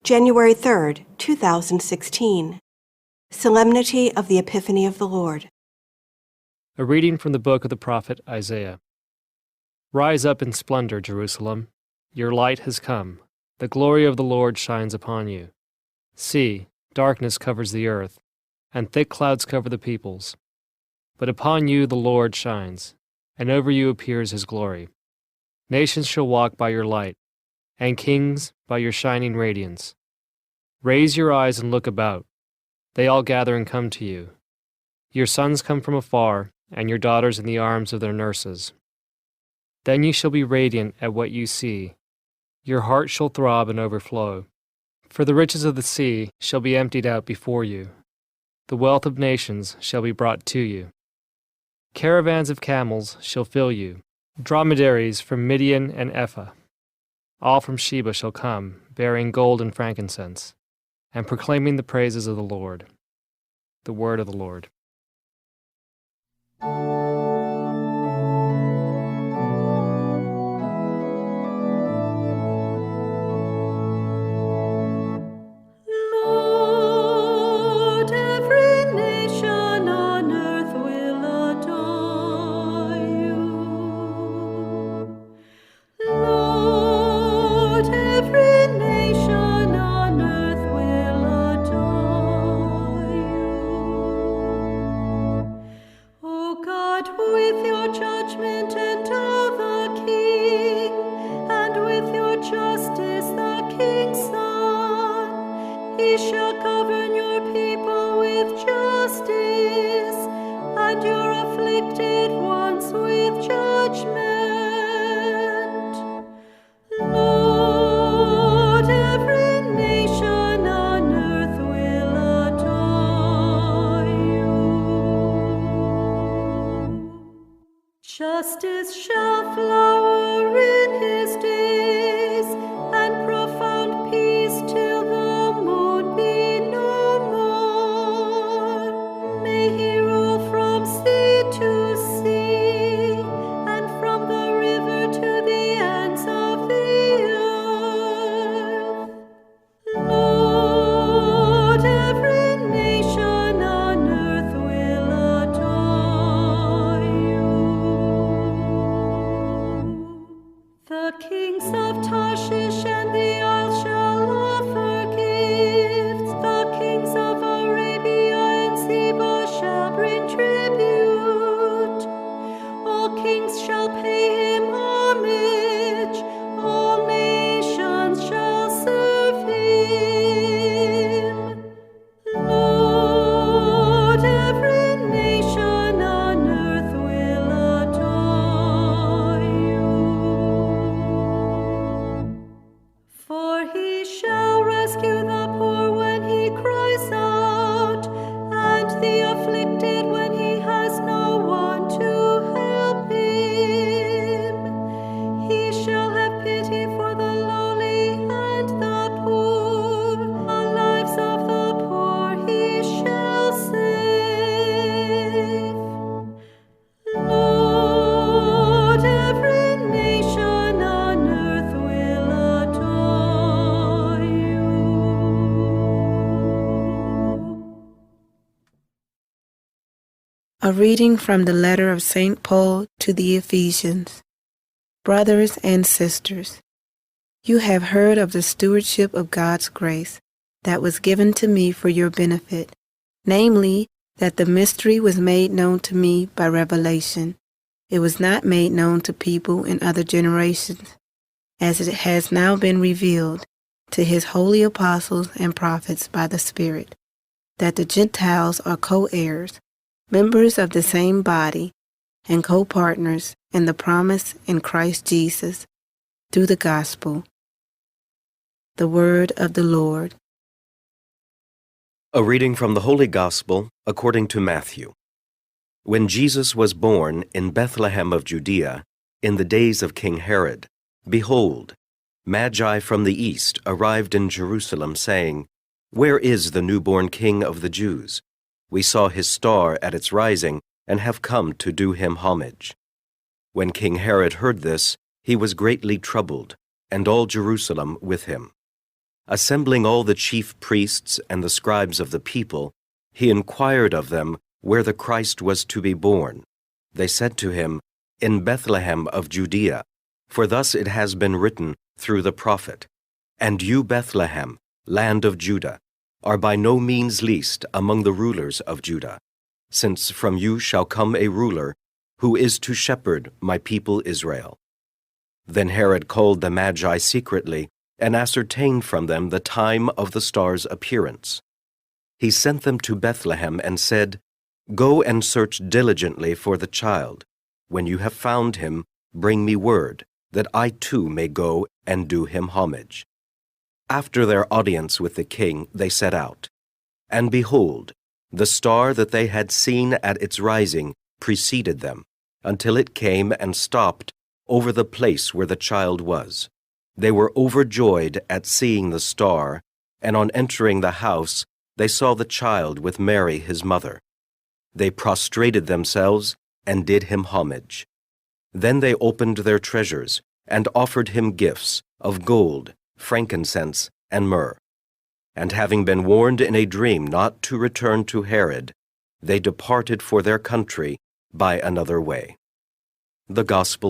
January 3rd, 2016. Solemnity of the Epiphany of the Lord. A reading from the book of the prophet Isaiah. Rise up in splendor, Jerusalem. Your light has come. The glory of the Lord shines upon you. See, darkness covers the earth, and thick clouds cover the peoples. But upon you the Lord shines, and over you appears his glory. Nations shall walk by your light, and kings by your shining radiance. Raise your eyes and look about. They all gather and come to you. Your sons come from afar, and your daughters in the arms of their nurses. Then you shall be radiant at what you see. Your heart shall throb and overflow. For the riches of the sea shall be emptied out before you. The wealth of nations shall be brought to you. Caravans of camels shall fill you. Dromedaries from Midian and Ephah. All from Sheba shall come, bearing gold and frankincense, and proclaiming the praises of the Lord. The word of the Lord. Lord, every nation on earth will adore you. Lord, every nation on earth will adore you. O God, with your judgment endow the King, and with your justice the King's Son. He shall govern your people with justice, and your afflicted ones with judgment. Lord, every nation on earth will adore you. Justice shall flower in his days, and profound peace till the moon be no more. May he rule from sea to sea, and from the river to the ends of the earth. Lord, every nation on earth will adore you. The kings of Tarshish and the isles shall offer gifts. The kings of Arabia and Sheba shall bring tribute. All kings shall pay him homage. All nations shall serve him. Lord, every nation on earth will adore you. For he shall rescue the poor when he cries out, and the afflicted when he has no one to help him. He shall have pity for the lowly and the poor. The lives of the poor he shall save. Lord, every nation on earth will adore you. A reading from the letter of St. Paul to the Ephesians. Brothers and sisters, you have heard of the stewardship of God's grace that was given to me for your benefit, namely, that the mystery was made known to me by revelation. It was not made known to people in other generations, as it has now been revealed to his holy apostles and prophets by the Spirit, that the Gentiles are co-heirs, members of the same body, and co-partners in the promise in Christ Jesus through the gospel. The word of the Lord. A reading from the Holy Gospel according to Matthew. When Jesus was born in Bethlehem of Judea, in the days of King Herod, behold, Magi from the east arrived in Jerusalem, saying, Where is the newborn King of the Jews? We saw his star at its rising, and have come to do him homage. When King Herod heard this, he was greatly troubled, and all Jerusalem with him. Assembling all the chief priests and the scribes of the people, he inquired of them where the Christ was to be born. They said to him, "In Bethlehem of Judea, for thus it has been written through the prophet, And you, Bethlehem, land of Judah, are by no means least among the rulers of Judah, since from you shall come a ruler who is to shepherd my people Israel." Then Herod called the Magi secretly and ascertained from them the time of the star's appearance. He sent them to Bethlehem and said, "Go and search diligently for the child. When you have found him, bring me word, that I too may go and do him homage." After their audience with the king, they set out. And behold, the star that they had seen at its rising preceded them, until it came and stopped over the place where the child was. They were overjoyed at seeing the star, and on entering the house, they saw the child with Mary his mother. They prostrated themselves and did him homage. Then they opened their treasures and offered him gifts of gold, frankincense, and myrrh. And having been warned in a dream not to return to Herod, they departed for their country by another way. The Gospel